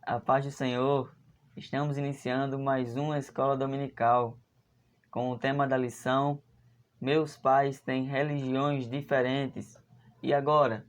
A paz do Senhor, estamos iniciando mais uma escola dominical com o tema da lição Meus pais têm religiões diferentes. E agora?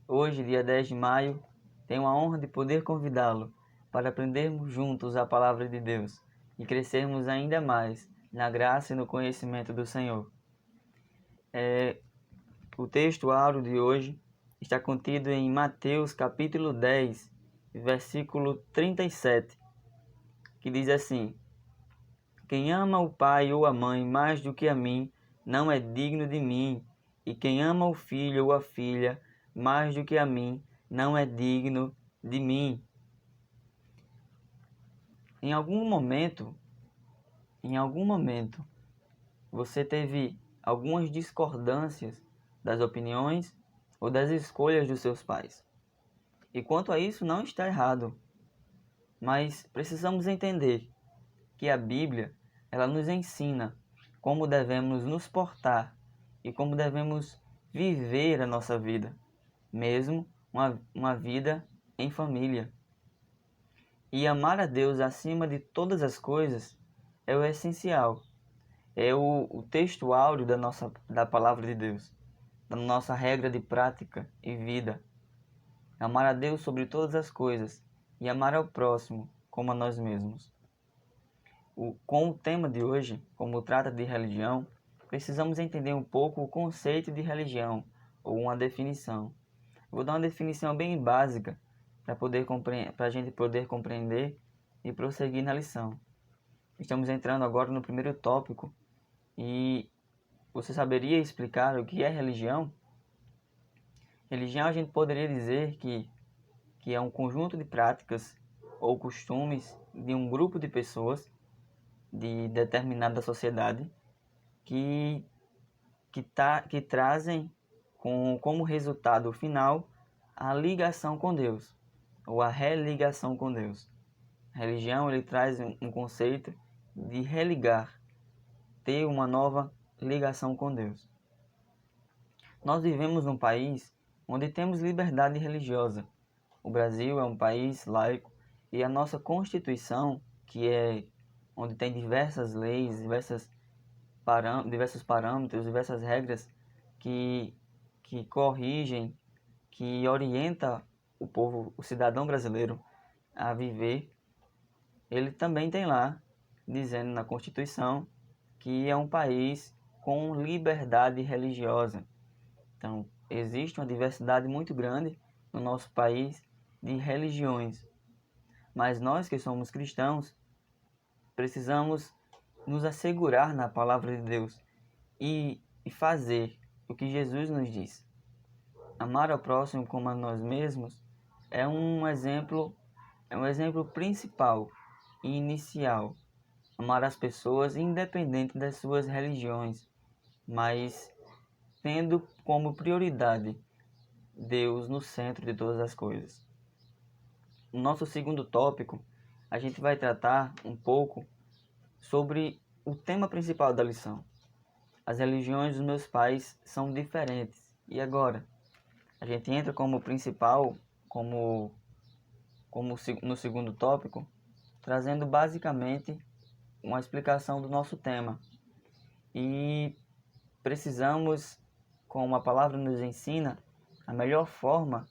Hoje, dia 10 de maio, tenho a honra de poder convidá-lo para aprendermos juntos a palavra de Deus e crescermos ainda mais na graça e no conhecimento do Senhor. O texto áureo de hoje está contido em Mateus capítulo 10, versículo 37, que diz assim: Quem ama o pai ou a mãe mais do que a mim, não é digno de mim, e quem ama o filho ou a filha mais do que a mim, não é digno de mim. Em algum momento, você teve algumas discordâncias das opiniões ou das escolhas dos seus pais. E quanto a isso, não está errado. Mas precisamos entender que a Bíblia, ela nos ensina como devemos nos portar e como devemos viver a nossa vida, mesmo uma vida em família. E amar a Deus acima de todas as coisas é o essencial, é o texto áureo da palavra de Deus, da nossa regra de prática e vida. Amar a Deus sobre todas as coisas e amar ao próximo como a nós mesmos. Com o tema de hoje, como trata de religião, precisamos entender um pouco o conceito de religião, ou uma definição. Vou dar uma definição bem básica para a gente poder compreender e prosseguir na lição. Estamos entrando agora no primeiro tópico e você saberia explicar o que é religião? Religião a gente poderia dizer que é um conjunto de práticas ou costumes de um grupo de pessoas de determinada sociedade que trazem como resultado final a ligação com Deus, ou a religação com Deus. A religião ele traz um conceito de religar, ter uma nova ligação com Deus. Nós vivemos num país onde temos liberdade religiosa. O Brasil é um país laico e a nossa Constituição, que é onde tem diversas leis, diversos parâmetros, diversas regras que corrigem, que orienta o povo, o cidadão brasileiro a viver. Ele também tem lá, dizendo na Constituição, que é um país com liberdade religiosa. Então, existe uma diversidade muito grande no nosso país de religiões. Mas nós que somos cristãos, precisamos nos assegurar na palavra de Deus e fazer o que Jesus nos diz. Amar ao próximo como a nós mesmos é um exemplo principal e inicial. Amar as pessoas independente das suas religiões, mas tendo como prioridade Deus no centro de todas as coisas. No nosso segundo tópico, a gente vai tratar um pouco sobre o tema principal da lição. As religiões dos meus pais são diferentes. E agora? A gente entra como principal, no segundo tópico, trazendo basicamente uma explicação do nosso tema. E precisamos, como a palavra nos ensina, a melhor forma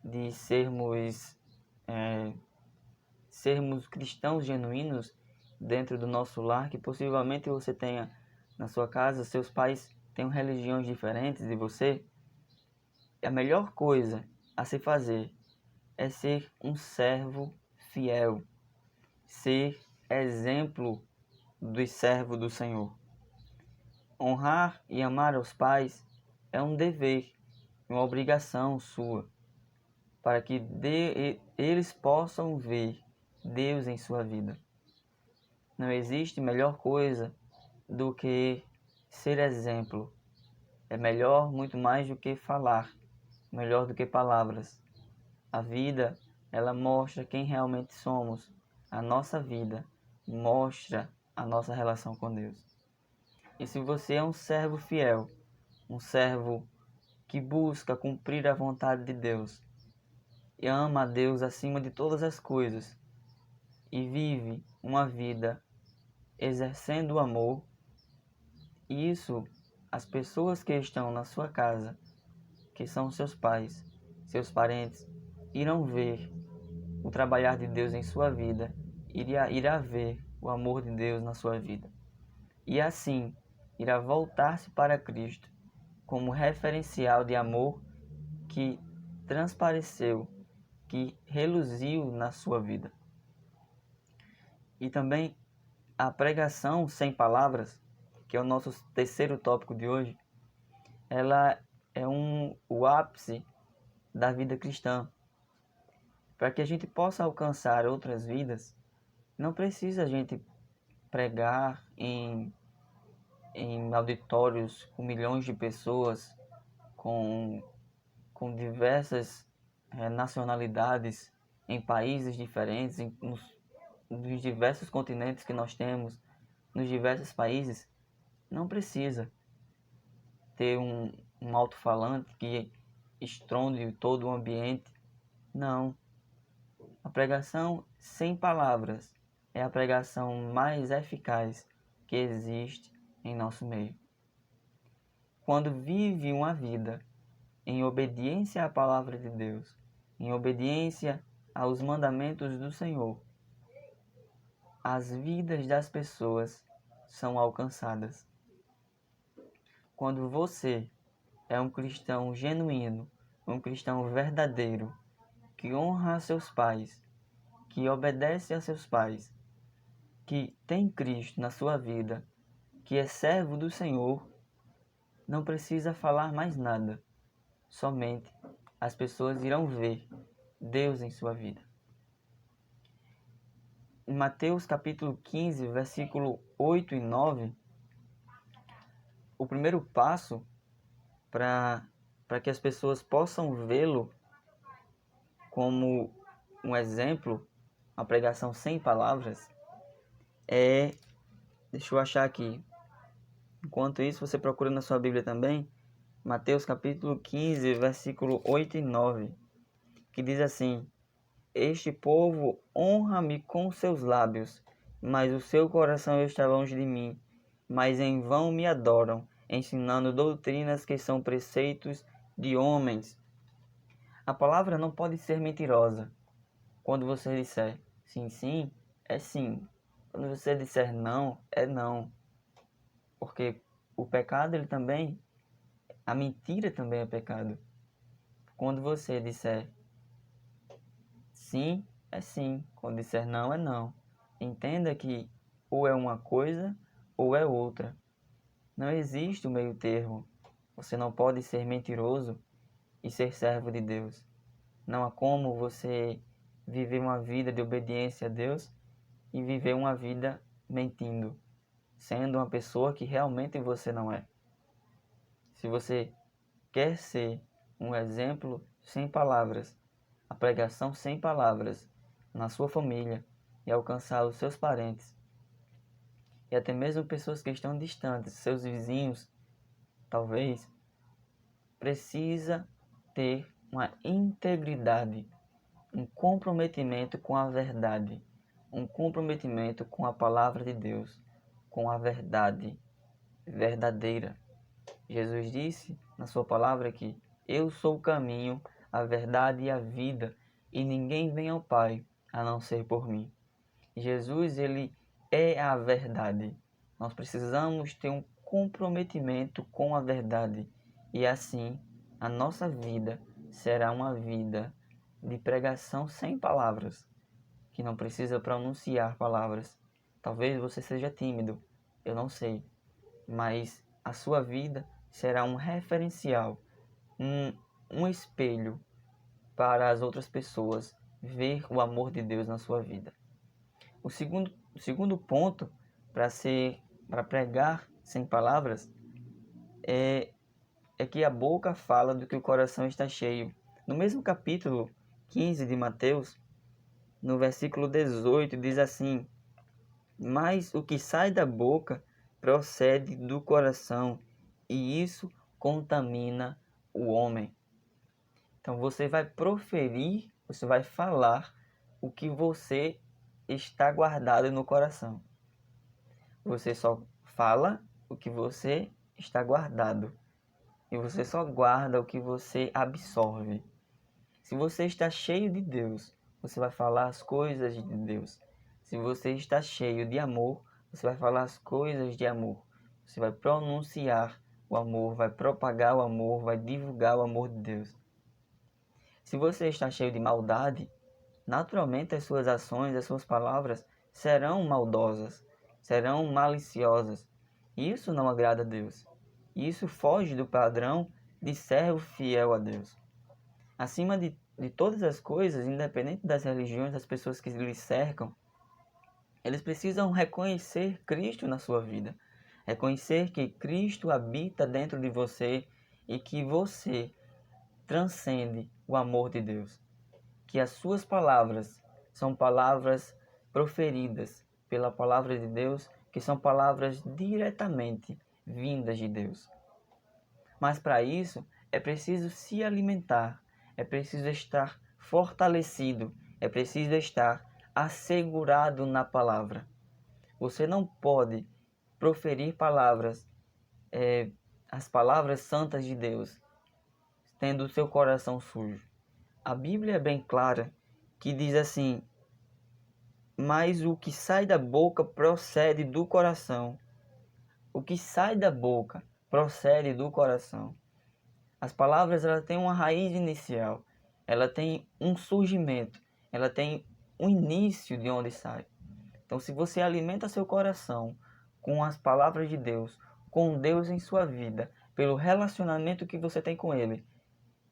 de sermos cristãos genuínos dentro do nosso lar, que possivelmente você tenha na sua casa, seus pais tenham religiões diferentes de você. A melhor coisa a se fazer é ser um servo fiel, ser exemplo dos servos do Senhor. Honrar e amar aos pais é um dever, uma obrigação sua, para que eles possam ver Deus em sua vida. Não existe melhor coisa do que ser exemplo. É melhor muito mais do que falar, melhor do que palavras. A vida, ela mostra quem realmente somos. A nossa vida mostra a nossa relação com Deus. E se você é um servo fiel, um servo que busca cumprir a vontade de Deus e ama a Deus acima de todas as coisas e vive uma vida exercendo o amor, isso as pessoas que estão na sua casa, que são seus pais, seus parentes, irão ver o trabalhar de Deus em sua vida, irá ver o amor de Deus na sua vida. E assim, irá voltar-se para Cristo como referencial de amor que transpareceu, que reluziu na sua vida. E também a pregação sem palavras, que é o nosso terceiro tópico de hoje, ela é o ápice da vida cristã. Para que a gente possa alcançar outras vidas, não precisa a gente pregar em auditórios com milhões de pessoas, com diversas nacionalidades, em países diferentes, nos diversos continentes que nós temos, nos diversos países. Não precisa ter um alto-falante que estronde todo o ambiente. Não. A pregação sem palavras é a pregação mais eficaz que existe em nosso meio. Quando vive uma vida em obediência à palavra de Deus, em obediência aos mandamentos do Senhor, as vidas das pessoas são alcançadas. Quando você é um cristão genuíno, um cristão verdadeiro, que honra a seus pais, que obedece a seus pais, que tem Cristo na sua vida, que é servo do Senhor, não precisa falar mais nada. Somente as pessoas irão ver Deus em sua vida. Em Mateus capítulo 15, versículo 8 e 9, o primeiro passo para que as pessoas possam vê-lo como um exemplo, a pregação sem palavras, deixa eu achar aqui. Enquanto isso, você procura na sua Bíblia também, Mateus capítulo 15, versículo 8 e 9, que diz assim: Este povo honra-me com seus lábios, mas o seu coração está longe de mim, mas em vão me adoram, ensinando doutrinas que são preceitos de homens. A palavra não pode ser mentirosa. Quando você disser sim, sim, é sim. Quando você disser não, é não. Porque o pecado, a mentira também é pecado. Quando você disser sim, é sim. Quando disser não, é não. Entenda que ou é uma coisa ou é outra. Não existe o meio termo. Você não pode ser mentiroso e ser servo de Deus. Não há como você viver uma vida de obediência a Deus e viver uma vida mentindo, sendo uma pessoa que realmente você não é. Se você quer ser um exemplo sem palavras, a pregação sem palavras na sua família e alcançar os seus parentes e até mesmo pessoas que estão distantes, seus vizinhos, talvez, precisa ter uma integridade, um comprometimento com a verdade, um comprometimento com a palavra de Deus, com a verdade verdadeira. Jesus disse na sua palavra que eu sou o caminho, a verdade e a vida, e ninguém vem ao Pai a não ser por mim. Jesus, ele é a verdade. Nós precisamos ter um comprometimento com a verdade, e assim a nossa vida será uma vida de pregação sem palavras, que não precisa pronunciar palavras. Talvez você seja tímido, eu não sei, mas a sua vida será um referencial, um espelho para as outras pessoas ver o amor de Deus na sua vida. O segundo ponto para pregar sem palavras é que a boca fala do que o coração está cheio. No mesmo capítulo 15 de Mateus, no versículo 18, diz assim: Mas o que sai da boca procede do coração, e isso contamina o homem. Então você vai proferir Você vai falar o que você está guardado no coração. Você só fala o que você está guardado. E você só guarda o que você absorve. Se você está cheio de Deus, você vai falar as coisas de Deus. Se você está cheio de amor, você vai falar as coisas de amor. Você vai pronunciar o amor, vai propagar o amor, vai divulgar o amor de Deus. Se você está cheio de maldade, naturalmente as suas ações, as suas palavras serão maldosas, serão maliciosas. Isso não agrada a Deus. Isso foge do padrão de servo fiel a Deus. Acima de todas as coisas, independente das religiões, das pessoas que lhe cercam, eles precisam reconhecer Cristo na sua vida. Reconhecer que Cristo habita dentro de você e que você transcende o amor de Deus. Que as suas palavras são palavras proferidas pela palavra de Deus, que são palavras diretamente vindas de Deus. Mas para isso é preciso se alimentar, é preciso estar fortalecido, é preciso estar assegurado na palavra. Você não pode proferir palavras, as palavras santas de Deus, tendo o seu coração sujo. A Bíblia é bem clara que diz assim: mas o que sai da boca procede do coração. O que sai da boca procede do coração. As palavras, ela têm uma raiz inicial, ela tem um surgimento, ela tem um início de onde sai. Então, se você alimenta seu coração com as palavras de Deus, com Deus em sua vida, pelo relacionamento que você tem com Ele,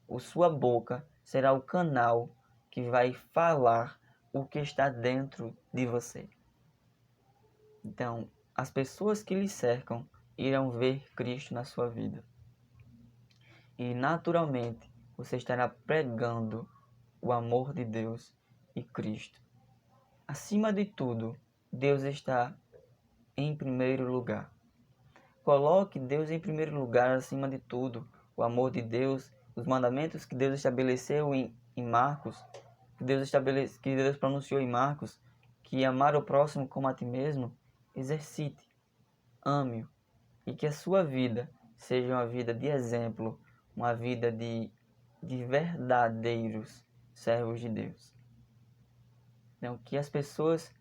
a sua boca será o canal que vai falar o que está dentro de você. Então, as pessoas que lhe cercam irão ver Cristo na sua vida. E naturalmente você estará pregando o amor de Deus e Cristo. Acima de tudo, Deus está em primeiro lugar. Coloque Deus em primeiro lugar acima de tudo. O amor de Deus, os mandamentos que Deus estabeleceu em Marcos, que Deus pronunciou em Marcos, que amar o próximo como a ti mesmo, exercite, ame-o, e que a sua vida seja uma vida de exemplo, uma vida de verdadeiros servos de Deus. Então, que as pessoas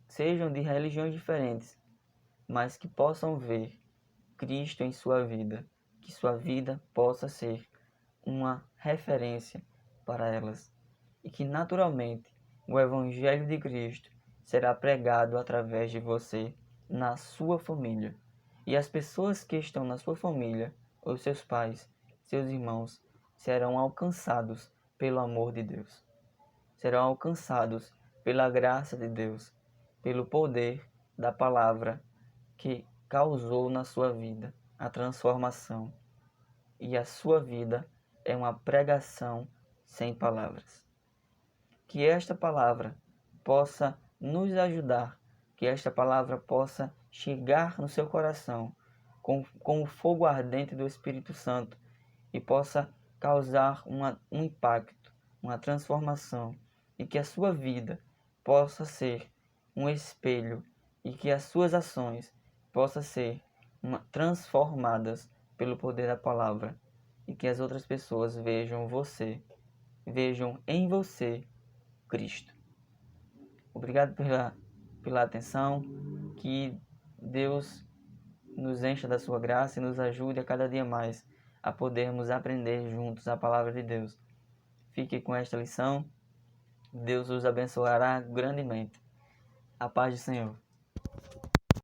sejam de religiões diferentes, mas que possam ver Cristo em sua vida, que sua vida possa ser uma referência para elas e que naturalmente o Evangelho de Cristo será pregado através de você na sua família. E as pessoas que estão na sua família, os seus pais, seus irmãos, serão alcançados pelo amor de Deus. Serão alcançados pela graça de Deus, pelo poder da palavra que causou na sua vida a transformação. E a sua vida é uma pregação sem palavras. Que esta palavra possa nos ajudar, que esta palavra possa chegar no seu coração com o fogo ardente do Espírito Santo e possa causar um impacto, uma transformação, e que a sua vida possa ser um espelho e que as suas ações possam ser transformadas pelo poder da palavra e que as outras pessoas vejam em você Cristo. Obrigado pela atenção, que Deus nos encha da sua graça e nos ajude a cada dia mais a podermos aprender juntos a palavra de Deus. Fique com esta lição, Deus os abençoará grandemente. A paz do Senhor.